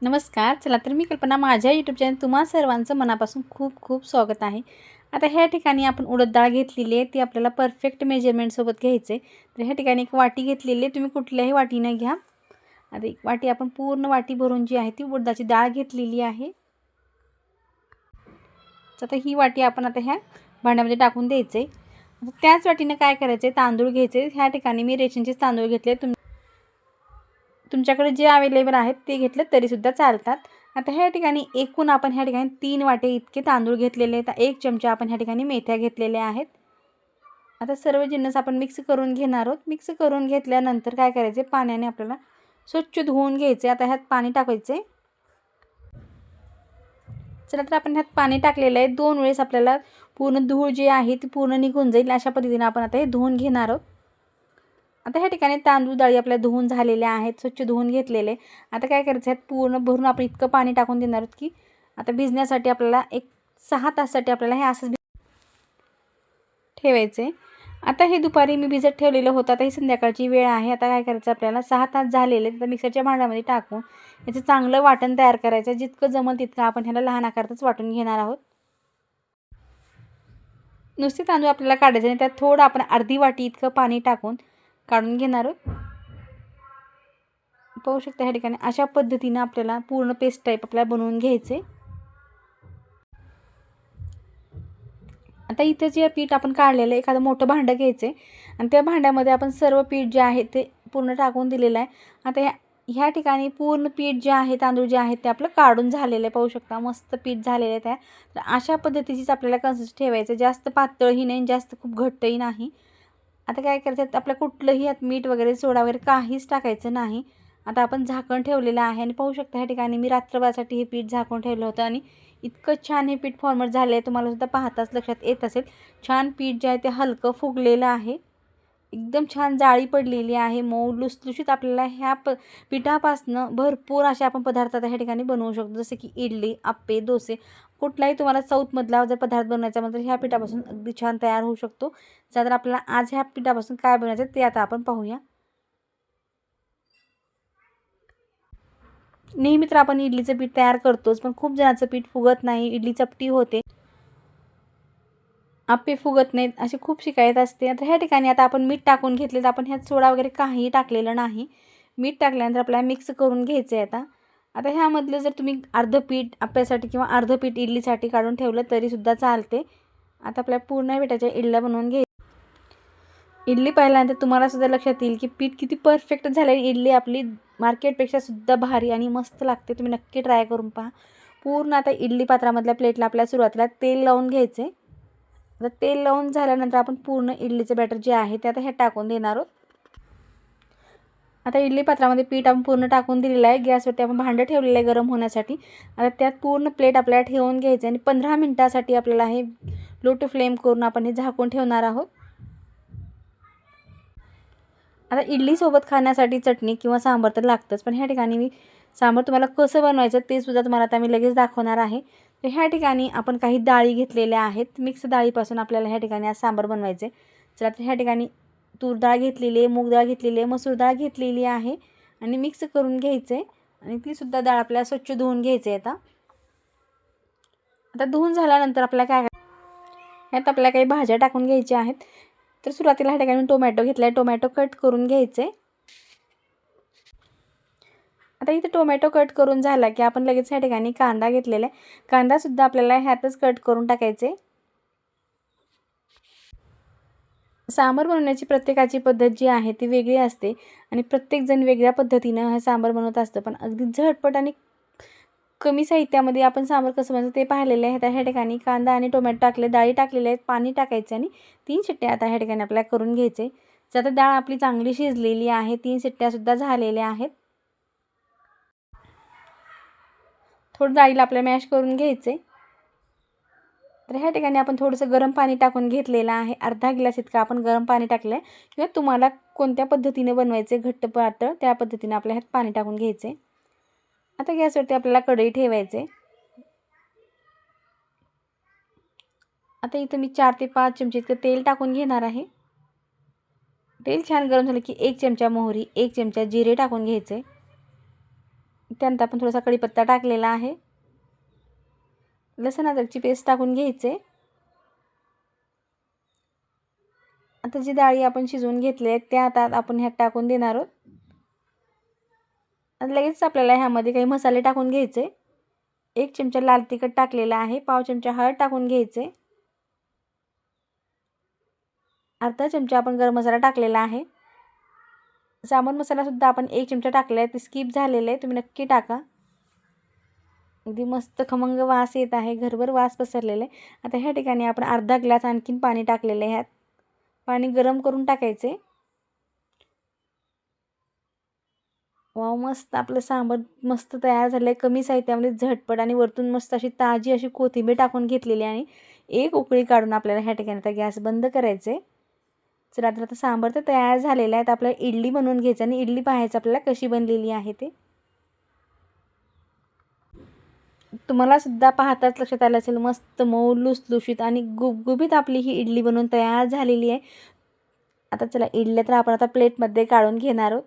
नमस्कार. चला तर मी कल्पना माझ्या यूट्यूब चॅनल तुम्हा सर्वांचं मनापासून खूप खूप स्वागत आहे. आता ह्या ठिकाणी आपण उडद डाळ घेतलेली आहे, ती आपल्याला परफेक्ट मेजरमेंटसोबत घ्यायचं आहे. तर ह्या ठिकाणी एक वाटी घेतलेली आहे, तुम्ही कुठल्याही वाटीनं घ्या. आता एक वाटी आपण पूर्ण वाटी भरून जी आहे ती उडदाची डाळ घेतलेली आहे. आता ही वाटी आपण आता ह्या भांड्यामध्ये टाकून द्यायचं आहे. आता त्याच वाटीनं काय करायचं आहे, तांदूळ घ्यायचे. ह्या ठिकाणी मी रेशनचेच तांदूळ घेतले. तुमच्याकडे जे अवेलेबल आहेत ते घेतलं तरीसुद्धा चालतात. आता ह्या ठिकाणी एकूण आपण ह्या ठिकाणी 3 वाटे इतके तांदूळ घेतलेले आहेत. 1 चमचा आपण ह्या ठिकाणी मेथ्या घेतलेल्या आहेत. आता सर्व जिन्नस आपण मिक्स करून घेणार आहोत. मिक्स करून घेतल्यानंतर काय करायचे, पाण्याने आपल्याला स्वच्छ धुवून घ्यायचे. आता ह्यात पाणी टाकायचे. चला तर आपण ह्यात पाणी टाकलेलं आहे. 2 वेळेस आपल्याला पूर्ण धूळ जी आहे ती पूर्ण निघून जाईल. अशा पद्धतीने आपण आता हे धुवून घेणार आहोत. आता ह्या ठिकाणी तांदूळ डाळी आपल्या धुवून झालेल्या आहेत, स्वच्छ धुवून घेतलेले. आता काय करायचं आहे, पूर्ण भरून आपण इतकं पाणी टाकून देणार आहोत की आता भिजण्यासाठी आपल्याला एक 6 तासासाठी आपल्याला हे असंच ठेवायचे. आता हे दुपारी मी भिजत ठेवलेलं होतं. आता ही संध्याकाळची वेळ आहे. आता काय करायचं, आपल्याला 6 तास झालेले तर मिक्सरच्या भांड्यामध्ये टाकून याचं चांगलं वाटण तयार करायचं. जितकं जमल तितकं आपण ह्याला लहान आकारातच वाटून घेणार आहोत. नुसते तांदूळ आपल्याला काढायचे आणि त्यात थोडं आपण अर्धी वाटी इतकं पाणी टाकून काढून घेणार आहोत. पाहू शकता ह्या ठिकाणी अशा पद्धतीनं आपल्याला पूर्ण पेस्ट टाईप आपल्याला बनवून घ्यायचे. आता इथे जे पीठ आपण काढलेलं आहे, एखादं मोठं भांडं घ्यायचं आणि त्या भांड्यामध्ये आपण सर्व पीठ जे आहे ते पूर्ण टाकून दिलेलं आहे. आता ह्या ठिकाणी पूर्ण पीठ जे आहे, तांदूळ जे आहे ते आपलं काढून झालेलं आहे. पाहू शकता मस्त पीठ झालेलं आहे त्या. तर अशा पद्धतीचीच आपल्याला कन्सिस्टन्सी ठेवायचं. जास्त पातळही नाही, जास्त खूप घट्टही नाही. आता काय करायचं, आपल्या कुठलंही यात मीठ वगैरे सोडा वगैरे काहीच टाकायचं नाही. आता आपण झाकण ठेवलेलं आहे आणि पाहू शकता ह्या ठिकाणी मी रात्रभरासाठी हे पीठ झाकून ठेवलं होतं आणि इतकं छान हे पीठ फॉर्मर झालं आहे. तुम्हाला सुद्धा पाहताच लक्षात येत असेल. छान पीठ जे आहे ते हलकं फुगलेलं आहे. एकदम छान जाळी पडलेली आहे. मऊ लुसलुशीत आपल्याला ह्या पिठापासनं भरपूर असे आपण पदार्थ आता ह्या ठिकाणी बनवू शकतो. जसे की इडली, आप्पे, डोसे, कुठलाही तुम्हाला साऊथमधला जर पदार्थ बनवायचा म्हणजे ह्या पिठापासून अगदी छान तयार होऊ शकतो. तर आपल्याला आज ह्या पिठापासून काय बनवायचं ते आता आपण पाहूया. नेहमी तर आपण इडलीचं पीठ तयार करतोच, पण खूप जणांचं पीठ फुगत नाही, इडली चपटी होते, आप्पे फुगत नाहीत, अशी खूप शिकायत असते. आता ह्या ठिकाणी आता आपण मीठ टाकून घेतले, तर आपण ह्यात सोडा वगैरे काहीही टाकलेलं नाही. मीठ टाकल्यानंतर आपल्याला मिक्स करून घ्यायचं आहे. आता ह्यामधलं जर तुम्ही अर्धं पीठ आप्यासाठी किंवा अर्धं पीठ इडलीसाठी काढून ठेवलं तरीसुद्धा चालते. आता आपल्या पूर्ण पिठाच्या इडल्या बनवून इडली पाहिल्यानंतर तुम्हाला सुद्धा लक्षात येईल की पीठ किती परफेक्ट झालं आहे. इडली आपली मार्केटपेक्षा सुद्धा भारी आणि मस्त लागते. तुम्ही नक्की ट्राय करून पहा. पूर्ण आता इडली पात्रामधल्या प्लेटला आपल्याला सुरुवातीला तेल लावून घ्यायचे. आता तेल लावून झाल्यानंतर आपण पूर्ण इडलीचं बॅटर जे आहे ते आता ह्यात टाकून देणार आहोत. आता इडली पात्रामध्ये पीठ आपण पूर्ण टाकून दिलेलं आहे. गॅसवरती आपण भांडं ठेवलेलं आहे गरम होण्यासाठी. आता त्यात पूर्ण प्लेट आपल्याला ठेवून घ्यायचं आणि 15 मिनिटासाठी आपल्याला हे लो टू फ्लेम करून आपण हे झाकून ठेवणार आहोत. आता इडलीसोबत खाण्यासाठी चटणी किंवा सांबार तर लागतंच, पण ह्या ठिकाणी मी सांबार तुम्हाला कसं बनवायचं ते सुद्धा तुम्हाला आता मी लगेच दाखवणार आहे. तर ह्या ठिकाणी आपण काही डाळी घेतलेल्या आहेत. मिक्स डाळीपासून आपल्याला ह्या ठिकाणी आज सांबार बनवायचे. तर आता ह्या ठिकाणी तूर डाळ घेतलेली आहे, मूग डाळ घेतलेली आहे, मसूर डाळ घेतलेली आहे आणि मिक्स करून घ्यायचे आणि तीसुद्धा डाळ आपल्याला स्वच्छ धुवून घ्यायचे. आता धुवून झाल्यानंतर आपल्याला काय ह्यात आपल्याला काही भाज्या टाकून घ्यायच्या आहेत. तर सुरुवातीला ह्या ठिकाणी टोमॅटो घेतला आहे, टोमॅटो कट करून घ्यायचे. आता इथे टोमॅटो कट करून झाला की आपण लगेच ह्या ठिकाणी कांदा घेतलेला आहे. कांदासुद्धा आपल्याला ह्यातच कट करून टाकायचे. सांबार बनवण्याची प्रत्येकाची पद्धत जी आहे ती वेगळी असते आणि प्रत्येकजण वेगळ्या पद्धतीनं हे सांबार बनवत असतं. पण अगदी झटपट आणि कमी साहित्यामध्ये आपण सांबार कसं बनवायचं ते पाहिलेलं आहे. ह्या ठिकाणी कांदा आणि टोमॅटो टाकले, डाळी टाकलेल्या आहेत, पाणी टाकायचं आणि 3 शिट्ट्या आता ह्या ठिकाणी आपल्याला करून घ्यायचे. तर आता डाळ आपली चांगली शिजलेली आहे, 3 शिट्ट्यासुद्धा झालेल्या आहेत. थोडं डाळीला आपल्याला मॅश करून घ्यायचे. तर ह्या ठिकाणी आपण थोडंसं गरम पाणी टाकून घेतलेलं आहे. अर्धा ग्लास इतकं आपण गरम पाणी टाकलं आहे किंवा तुम्हाला कोणत्या पद्धतीने बनवायचे घट्ट पातळ त्या पद्धतीने आपल्या ह्यात पाणी टाकून घ्यायचे. आता गॅसवरती आपल्याला कढई ठेवायचे. आता इथं मी 4 ते 5 चमचे इतकं तेल टाकून घेणार आहे. तेल छान गरम झालं की 1 चमचा मोहरी, 1 चमचा जिरे टाकून घ्यायचे. त्यानंतर आपण थोडासा कढीपत्ता टाकलेला आहे. लसूण अद्रकची पेस्ट टाकून घ्यायचे. आता जी डाळी आपण शिजवून घेतली आहे त्या आता आपण ह्यात टाकून देणार आहोत. आणि लगेच आपल्याला ह्यामध्ये काही मसाले टाकून घ्यायचे. 1 चमचा लाल तिखट टाकलेला आहे, पाव चमचा हळद टाकून घ्यायचे, अर्धा चमचा आपण गरम मसाला टाकलेला आहे. सांबर मसाला सुद्धा आपण 1 चमचा टाकला आहे, ते स्किप झालेलं आहे, तुम्ही नक्की टाका. अगदी मस्त खमंग वास येत आहे, घरभर वास पसरलेला आहे. आता ह्या ठिकाणी आपण अर्धा ग्लास आणखीन पाणी टाकलेलं आहे. ह्यात पाणी गरम करून टाकायचे. वाव, मस्त आपलं सांबर मस्त तयार झालं आहे. कमी साहित्यामध्ये झटपट आणि वरतून मस्त अशी ताजी अशी कोथिंबीर टाकून घेतलेली आणि एक उकळी काढून आपल्याला ह्या ठिकाणी आता गॅस बंद करायचे. चला, तर आता सांबर तर तयार झालेलं आहे. तर आपल्याला इडली बनवून घ्यायचं आणि इडली पाहायचं आपल्याला कशी बनलेली आहे ते. तुम्हाला सुद्धा पाहताच लक्षात आलं असेल, मस्त मऊ लुसलुशीत आणि गुबगुबीत आपली ही इडली बनवून तयार झालेली आहे. आता चला, इडल्या तर आपण आता प्लेटमध्ये काढून घेणार आहोत.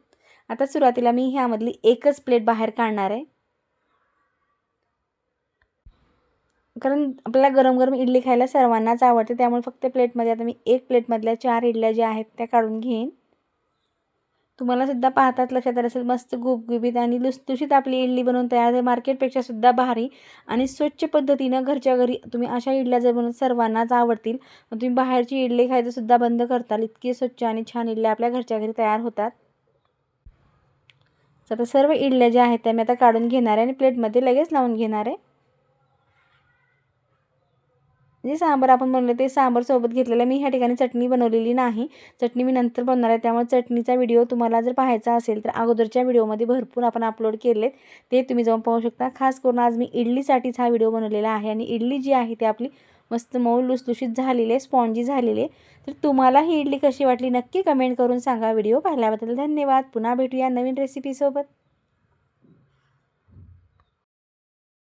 आता सुरुवातीला मी ह्यामधली एकच प्लेट बाहेर काढणार आहे, कारण आपल्याला गरम गरम इडली खायला सर्वांनाच आवडते. त्यामुळे फक्त प्लेटमध्ये आता मी एक प्लेटमधल्या 4 इडल्या ज्या आहेत त्या काढून घेईन. तुम्हाला सुद्धा पाहतात लक्षात आलं असेल, मस्त गुबगुबीत आणि लुसलुशीत आपली इडली बनवून तयार आहे. मार्केटपेक्षा सुद्धा भारी आणि स्वच्छ पद्धतीनं घरच्या घरी तुम्ही अशा इडल्या जर बनवून सर्वांनाच आवडतील. मग तुम्ही बाहेरची इडली खायचं सुद्धा बंद करताल. इतकी स्वच्छ आणि छान इडल्या आपल्या घरच्या घरी तयार होतात. आता सर्व इडल्या ज्या आहेत त्या मी आता काढून घेणार आहे आणि प्लेटमध्ये लगेच लावून घेणार आहे. जे सांबार आपण बनवलं ते सांबार सोबत घेतलेलं, मी ह्या ठिकाणी चटणी बनवलेली नाही. चटणी मी नंतर बनवणार आहे, त्यामुळे चटणीचा व्हिडिओ तुम्हाला जर पाहायचा असेल तर अगोदरच्या व्हिडिओमध्ये भरपूर आपण अपलोड केलेत, ते तुम्ही जाऊन पाहू शकता. खास करून आज मी इडलीसाठीच हा व्हिडिओ बनवलेला आहे आणि इडली जी आहे ती आपली मस्त मऊ लुसलुशीत झालेली आहे, स्पॉन्जी झालेली आहे. तर तुम्हाला ही इडली कशी वाटली नक्की कमेंट करून सांगा. व्हिडिओ पाहिल्याबद्दल धन्यवाद. पुन्हा भेटूया नवीन रेसिपीसोबत.